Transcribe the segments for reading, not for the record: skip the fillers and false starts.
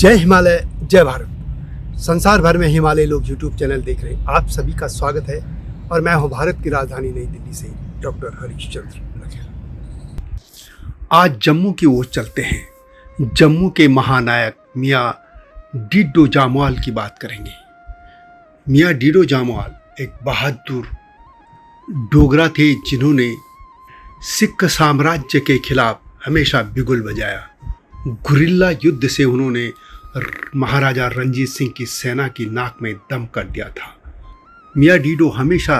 जय हिमालय, जय भारत। संसार भर में हिमालय लोग यूट्यूब चैनल देख रहे हैं, आप सभी का स्वागत है। और मैं हूं भारत की राजधानी नई दिल्ली से डॉक्टर हरीशचंद्र नखेल। आज जम्मू की ओर चलते हैं। जम्मू के महानायक मियाँ डिडो जामवाल की बात करेंगे। मियाँ डिडो जामवाल एक बहादुर डोगरा थे जिन्होंने सिख साम्राज्य के खिलाफ हमेशा बिगुल बजाया। गुरिल्ला युद्ध से उन्होंने महाराजा रणजीत सिंह की सेना की नाक में दम कर दिया था। मियाँ डिडो हमेशा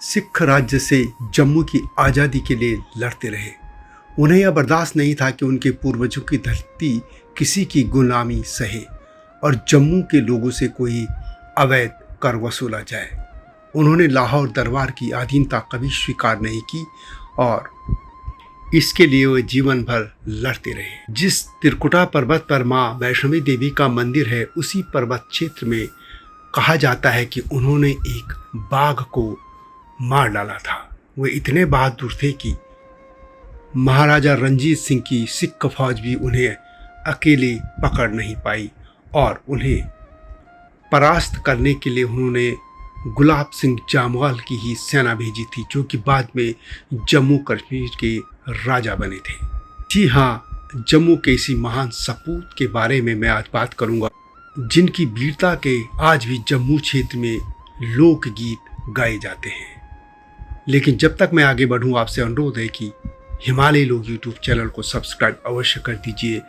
सिख राज्य से जम्मू की आज़ादी के लिए लड़ते रहे। उन्हें यह बर्दाश्त नहीं था कि उनके पूर्वजों की धरती किसी की गुलामी सहे और जम्मू के लोगों से कोई अवैध कर वसूला जाए। उन्होंने लाहौर दरबार की अधीनता कभी स्वीकार नहीं की और इसके लिए वे जीवन भर लड़ते रहे। जिस त्रिकुटा पर्वत पर माँ वैष्णवी देवी का मंदिर है, उसी पर्वत क्षेत्र में कहा जाता है कि उन्होंने एक बाघ को मार डाला था। वे इतने बहादुर थे कि महाराजा रणजीत सिंह की सिख फौज भी उन्हें अकेले पकड़ नहीं पाई और उन्हें परास्त करने के लिए उन्होंने गुलाब सिंह जामवाल की ही सेना भेजी थी, जो कि बाद में जम्मू कश्मीर के राजा बने थे। जी हाँ, जम्मू के इसी महान सपूत के बारे में मैं आज बात करूंगा, जिनकी वीरता के आज भी जम्मू क्षेत्र में लोकगीत गाए जाते हैं। लेकिन जब तक मैं आगे बढ़ूं, आपसे अनुरोध है कि हिमालय लोग यूट्यूब चैनल को सब्सक्राइब अवश्य कर दीजिए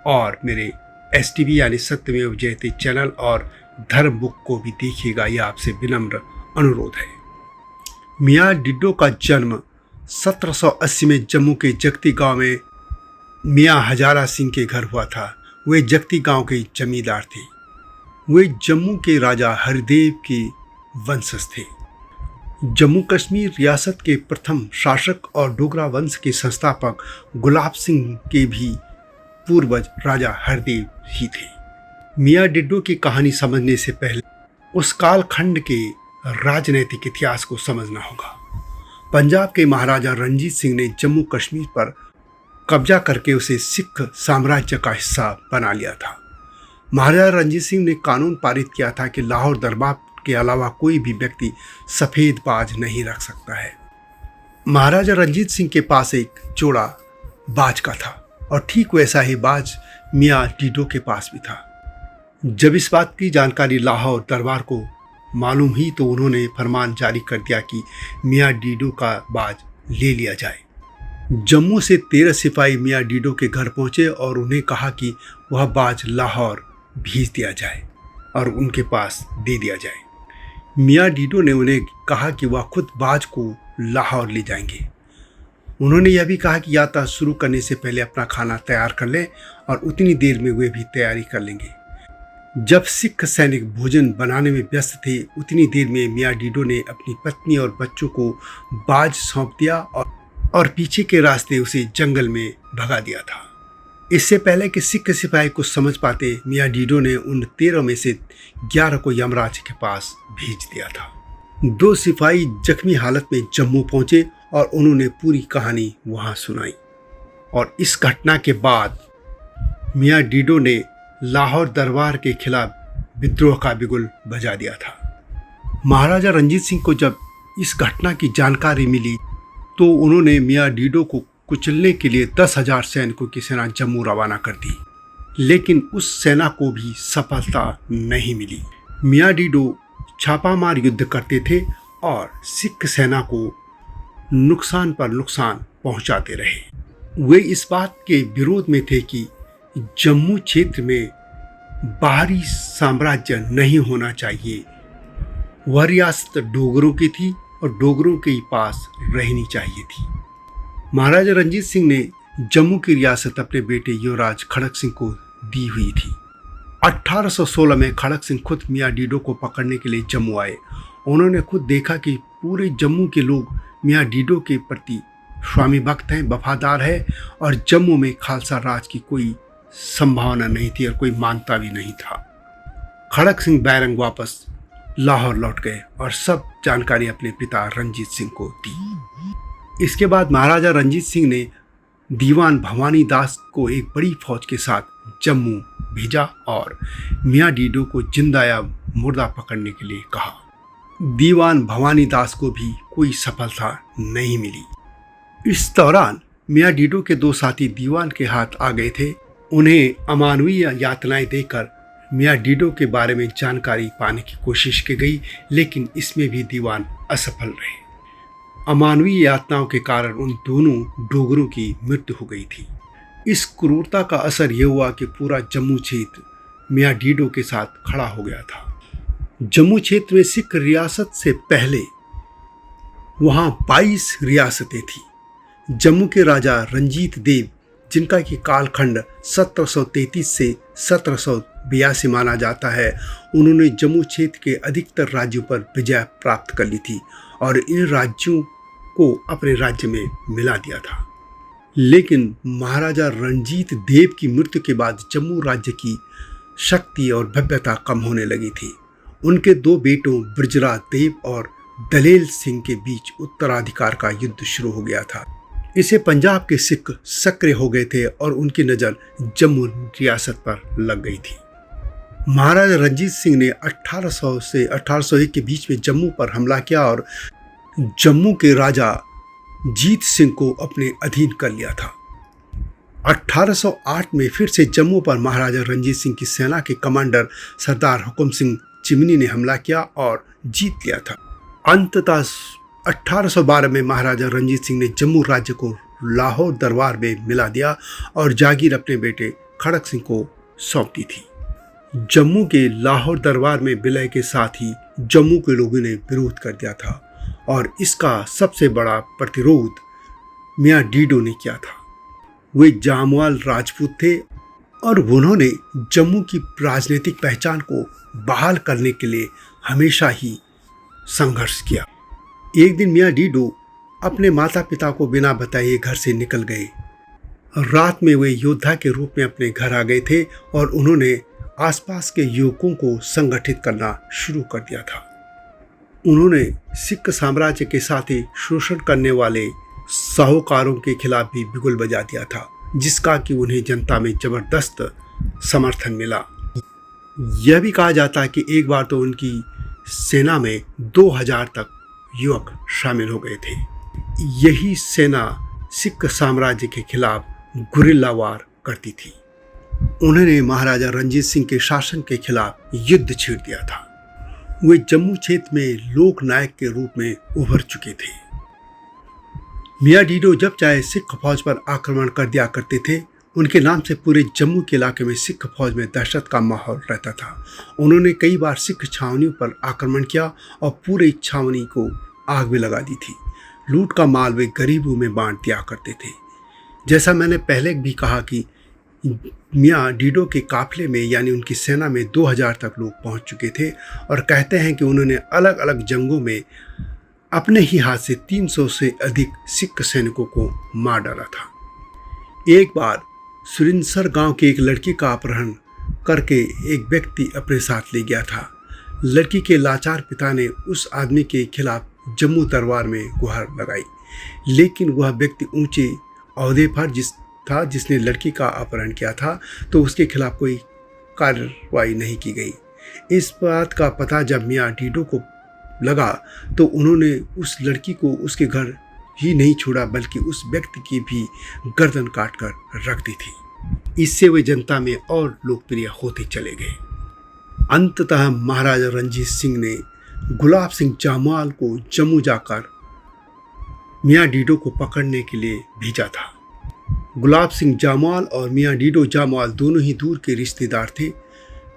और मेरे STV यानी सत्यमेव जयते चैनल और धर्म बुक को भी देखिएगा, यह आपसे विनम्र अनुरोध है। मियाँ डिडो का जन्म 1780 में जम्मू के जगती गांव में मियाँ हजारा सिंह के घर हुआ था। वे जगती गांव के जमींदार थे। वे जम्मू के राजा हरिदेव के वंशज थे। जम्मू कश्मीर रियासत के प्रथम शासक और डोगरा वंश के संस्थापक गुलाब सिंह के भी पूर्वज राजा हरिदेव ही थे। मियाँ डिडो की कहानी समझने से पहले उस कालखंड के राजनीतिक इतिहास को समझना होगा। पंजाब के महाराजा रणजीत सिंह ने जम्मू कश्मीर पर कब्जा करके उसे सिख साम्राज्य का हिस्सा बना लिया था। महाराजा रणजीत सिंह ने कानून पारित किया था कि लाहौर दरबार के अलावा कोई भी व्यक्ति सफ़ेद बाज नहीं रख सकता है। महाराजा रणजीत सिंह के पास एक जोड़ा बाज का था और ठीक वैसा ही बाज मियाँ डिडो के पास भी था। जब इस बात की जानकारी लाहौर दरबार को मालूम ही तो उन्होंने फरमान जारी कर दिया कि मियाँ डिडो का बाज ले लिया जाए। जम्मू से 13 सिपाही मियाँ डिडो के घर पहुंचे और उन्हें कहा कि वह बाज लाहौर भेज दिया जाए और उनके पास दे दिया जाए। मियाँ डिडो ने उन्हें कहा कि वह खुद बाज को लाहौर ले जाएंगे। उन्होंने यह भी कहा कि यात्रा शुरू करने से पहले अपना खाना तैयार कर लें और उतनी देर में वे भी तैयारी कर लेंगे। जब सिख सैनिक भोजन बनाने में व्यस्त थे, उतनी देर में मियाँ डिडो ने अपनी पत्नी और बच्चों को बाज सौंप दिया और पीछे के रास्ते उसे जंगल में भगा दिया था। इससे पहले कि सिख सिपाही कुछ समझ पाते, मियाँ डिडो ने उन 13 में से 11 को यमराज के पास भेज दिया था। 2 सिपाही जख्मी हालत में जम्मू पहुंचे और उन्होंने पूरी कहानी वहां सुनाई। और इस घटना के बाद मियाँ डिडो ने लाहौर दरबार के खिलाफ विद्रोह का बिगुल बजा दिया था। महाराजा रणजीत सिंह को जब इस घटना की जानकारी मिली तो उन्होंने मियाँ डिडो को कुचलने के लिए 10,000 सैनिकों की सेना जम्मू रवाना कर दी, लेकिन उस सेना को भी सफलता नहीं मिली। मियाँ डिडो छापामार युद्ध करते थे और सिख सेना को नुकसान पर नुकसान पहुंचाते रहे। वे इस बात के विरोध में थे कि जम्मू क्षेत्र में बाहरी साम्राज्य नहीं होना चाहिए। वह रियासत डोगरों की थी और डोगरों के ही पास रहनी चाहिए थी। महाराजा रणजीत सिंह ने जम्मू की रियासत अपने बेटे युवराज खड़क सिंह को दी हुई थी। 1816 में खड़क सिंह खुद मियाँ डिडो को पकड़ने के लिए जम्मू आए। उन्होंने खुद देखा कि पूरे जम्मू के लोग मियाँ डिडो के प्रति स्वामी भक्त हैं, वफादार है और जम्मू में खालसा राज की कोई संभावना नहीं थी और कोई मानता भी नहीं था। खड़क सिंह बैरंग वापस लाहौर लौट गए और सब जानकारी अपने पिता रणजीत सिंह को दी। इसके बाद महाराजा रणजीत सिंह ने दीवान भवानी दास को एक बड़ी फौज के साथ जम्मू भेजा और मियाँ डीडो को जिंदा या मुर्दा पकड़ने के लिए कहा। दीवान भवानी दास को भी कोई सफलता नहीं मिली। इस दौरान मियाँ डीडो के 2 साथी दीवान के हाथ आ गए थे। उन्हें अमानवीय यातनाएं देकर मियाँ डीडो के बारे में जानकारी पाने की कोशिश की गई, लेकिन इसमें भी दीवान असफल रहे। अमानवीय यातनाओं के कारण उन दोनों डोगरों की मृत्यु हो गई थी। इस क्रूरता का असर यह हुआ कि पूरा जम्मू क्षेत्र मियाँ डीडो के साथ खड़ा हो गया था। जम्मू क्षेत्र में सिख रियासत से पहले वहाँ 22 रियासतें थी। जम्मू के राजा रंजीत देव, जिनका कि कालखंड 1733 से 1782 माना जाता है, उन्होंने जम्मू क्षेत्र के अधिकतर राज्यों पर विजय प्राप्त कर ली थी और इन राज्यों को अपने राज्य में मिला दिया था। लेकिन महाराजा रणजीत देव की मृत्यु के बाद जम्मू राज्य की शक्ति और भव्यता कम होने लगी थी। उनके 2 बेटों ब्रजराज देव और दलेल सिंह के बीच उत्तराधिकार का युद्ध शुरू हो गया था। इसे पंजाब के सिख सक्रिय हो गए थे और उनकी नज़र जम्मू रियासत पर लग गई थी। महाराजा रंजीत सिंह ने 1800 से 1801 के बीच में जम्मू पर हमला किया और जम्मू के राजा जीत सिंह को अपने अधीन कर लिया था। 1808 में फिर से जम्मू पर महाराजा रंजीत सिंह की सेना के कमांडर सरदार हुकुम सिंह चिमनी ने हमला किया और जीत लिया था। अंततः 1812 में महाराजा रंजीत सिंह ने जम्मू राज्य को लाहौर दरबार में मिला दिया और जागीर अपने बेटे खड़क सिंह को सौंप दी थी। जम्मू के लाहौर दरबार में विलय के साथ ही जम्मू के लोगों ने विरोध कर दिया था और इसका सबसे बड़ा प्रतिरोध मियाँ डीडो ने किया था। वे जामवाल राजपूत थे और उन्होंने जम्मू की राजनीतिक पहचान को बहाल करने के लिए हमेशा ही संघर्ष किया। एक दिन मियाँ डीडो अपने माता पिता को बिना बताए घर से निकल गए। रात में वे योद्धा के रूप में अपने घर आ गए थे और उन्होंने आसपास के युवकों को संगठित करना शुरू कर दिया था। उन्होंने सिख साम्राज्य के साथ ही शोषण करने वाले साहूकारों के खिलाफ भी बिगुल बजा दिया था, जिसका कि उन्हें जनता में जबरदस्त समर्थन मिला। यह भी कहा जाता है कि एक बार तो उनकी सेना में 2000 तक युवक शामिल हो गए थे। यही सेना सिख साम्राज्य के खिलाफ गुरिल्ला वार करती थी। उन्होंने महाराजा रंजीत सिंह के शासन के खिलाफ युद्ध छेड़ दिया था। वे जम्मू क्षेत्र में लोक नायक के रूप में उभर चुके थे। मियाँ डीडो जब चाहे सिख फौज पर आक्रमण कर दिया करते थे। उनके नाम से पूरे जम्मू के इलाके में सिख फौज में दहशत का माहौल रहता था। उन्होंने कई बार सिख छावनियों पर आक्रमण किया और पूरे छावनी को आग में लगा दी थी। लूट का माल वे गरीबों में बांट दिया करते थे। जैसा मैंने पहले भी कहा कि मियाँ डीडो के काफिले में यानी उनकी सेना में 2000 तक लोग पहुंच चुके थे और कहते हैं कि उन्होंने अलग अलग जंगों में अपने ही हाथ से 300 से अधिक सिख सैनिकों को मार डाला था। एक बार सुरिंसर गांव की एक लड़की का अपहरण करके एक व्यक्ति अपने साथ ले गया था। लड़की के लाचार पिता ने उस आदमी के खिलाफ जम्मू दरबार में गुहार लगाई, लेकिन वह व्यक्ति ऊंचे ओहदे पर जिसने लड़की का अपहरण किया था, तो उसके खिलाफ कोई कार्रवाई नहीं की गई। इस बात का पता जब मियाँ डीडो को लगा तो उन्होंने उस लड़की को उसके घर ही नहीं छोड़ा, बल्कि उस व्यक्ति की भी गर्दन काटकर रख दी थी। इससे वे जनता में और लोकप्रिय होते चले गए। अंततः महाराजा रंजीत सिंह ने गुलाब सिंह जामवाल को जम्मू जाकर मियाँ डीडो को पकड़ने के लिए भेजा था। गुलाब सिंह जामवाल और मियाँ डीडो जामवाल दोनों ही दूर के रिश्तेदार थे।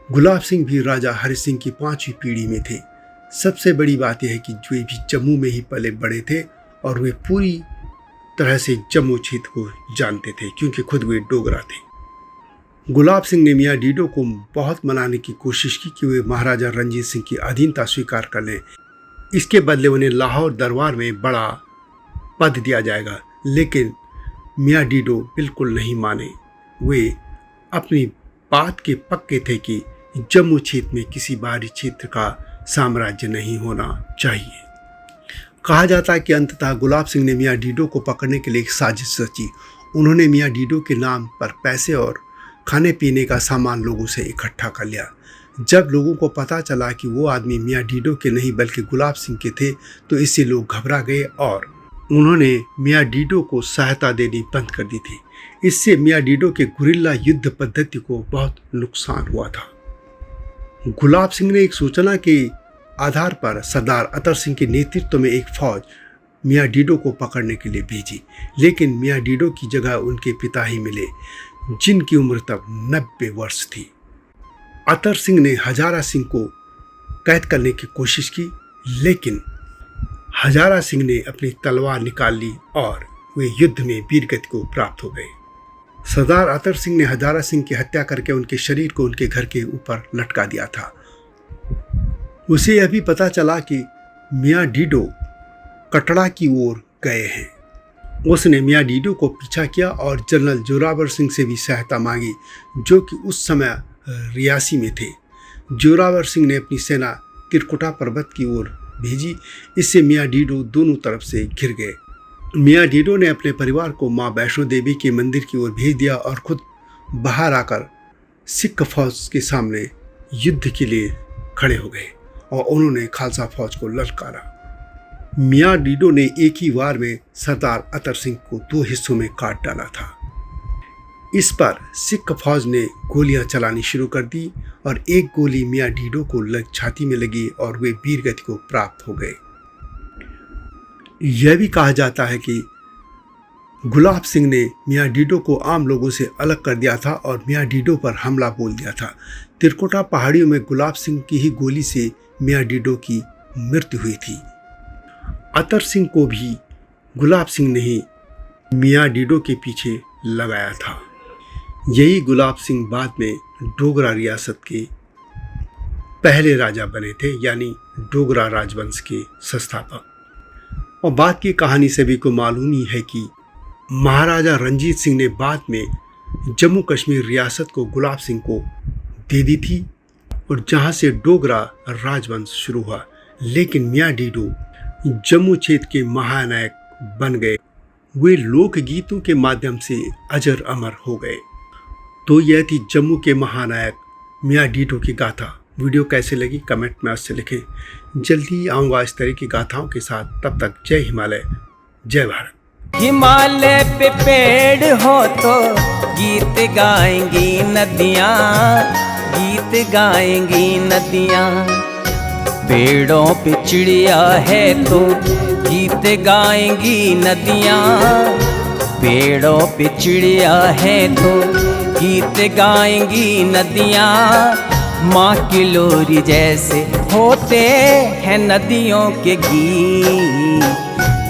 गुलाब सिंह भी राजा हरि सिंह की 5वीं पीढ़ी में थे। सबसे बड़ी बात यह है कि वे भी जम्मू में ही पले बड़े थे और वे पूरी तरह से जम्मू क्षेत्र को जानते थे, क्योंकि खुद वे डोगरा थे। गुलाब सिंह ने मियाँ डीडो को बहुत मनाने की कोशिश की कि वे महाराजा रंजीत सिंह की अधीनता स्वीकार कर लें। इसके बदले उन्हें लाहौर दरबार में बड़ा पद दिया जाएगा, लेकिन मियाँ डीडो बिल्कुल नहीं माने। वे अपनी बात के पक्के थे कि जम्मू क्षेत्र में किसी बाहरी क्षेत्र का साम्राज्य नहीं होना चाहिए। कहा जाता है कि अंततः गुलाब सिंह ने मियाँ डीडो को पकड़ने के लिए एक साजिश रची। उन्होंने मियाँ डीडो के नाम पर पैसे और खाने पीने का सामान लोगों से इकट्ठा कर लिया। जब लोगों को पता चला कि वो आदमी मियाँ डीडो के नहीं बल्कि गुलाब सिंह के थे तो इससे लोग घबरा गए और उन्होंने मियाँ डीडो को सहायता देनी बंद कर दी थी। इससे मियाँ डीडो के गुरिल्ला युद्ध पद्धति को बहुत नुकसान हुआ था। गुलाब सिंह ने एक सूचना के आधार पर सरदार अतर सिंह के नेतृत्व में एक फौज मियाँ डीडो को पकड़ने के लिए भेजी, लेकिन मियाँ डीडो की जगह उनके पिता ही मिले, जिनकी उम्र तब 90 वर्ष थी। अतर सिंह ने हजारा सिंह को कैद करने की कोशिश की, लेकिन हजारा सिंह ने अपनी तलवार निकाल ली और वे युद्ध में वीरगति को प्राप्त हो गए। सरदार अतर सिंह ने हजारा सिंह की हत्या करके उनके शरीर को उनके घर के ऊपर लटका दिया था। उसे यह भी पता चला कि मियाँ डीडो कटरा की ओर गए हैं। उसने मियाँ डीडो को पीछा किया और जनरल जोरावर सिंह से भी सहायता मांगी, जो कि उस समय रियासी में थे। जोरावर सिंह ने अपनी सेना त्रिकुटा पर्वत की ओर भेजी। इससे मियाँ डीडो दोनों तरफ से घिर गए। मियाँ डीडो ने अपने परिवार को माँ वैष्णो देवी के मंदिर की ओर भेज दिया और खुद बाहर आकर सिख फौज के सामने युद्ध के लिए खड़े हो गए और उन्होंने खालसा फौज को ललकारा। मियाँ डीडो ने एक ही वार में सरदार अतर सिंह को 2 हिस्सों में काट डाला था। इस पर सिख फौज ने गोलियां चलानी शुरू कर दी और एक गोली मियाँ डीडो को छाती में लगी और वे वीरगति को प्राप्त हो गए। यह भी कहा जाता है कि गुलाब सिंह ने मियाँ डीडो को आम लोगों से अलग कर दिया था और मियाँ डीडो पर हमला बोल दिया था। त्रिकुटा पहाड़ियों में गुलाब सिंह की ही गोली से मियाँ डीडो की मृत्यु हुई थी। अतर सिंह को भी गुलाब सिंह ने ही मियाँ डीडो के पीछे लगाया था। यही गुलाब सिंह बाद में डोगरा रियासत के पहले राजा बने थे, यानी डोगरा राजवंश के संस्थापक। और बाद की कहानी सभी को मालूम ही है कि महाराजा रंजीत सिंह ने बाद में जम्मू कश्मीर रियासत को गुलाब सिंह को दे दी थी और जहां से डोगरा राजवंश शुरू हुआ। लेकिन मियाँ डीडो जम्मू क्षेत्र के महानायक बन गए। वे लोकगीतों के माध्यम से अजर अमर हो गए। तो यह थी जम्मू के महानायक मियाँ डीडो की गाथा। वीडियो कैसे लगी कमेंट में अवश्य लिखें। जल्दी आऊँगा इस तरह की गाथाओं के साथ। तब तक जय हिमालय, जय भारत। हिमालय पे पेड़ हो तो गीत गाएंगी नदियाँ, गीत गाएंगी नदियाँ। पेड़ों पे चिड़िया है तो गीत गाएंगी नदियाँ, पेड़ों पे चिड़िया है तो गीत गाएंगी नदियाँ। माँ की लोरी जैसे होते हैं नदियों के गीत।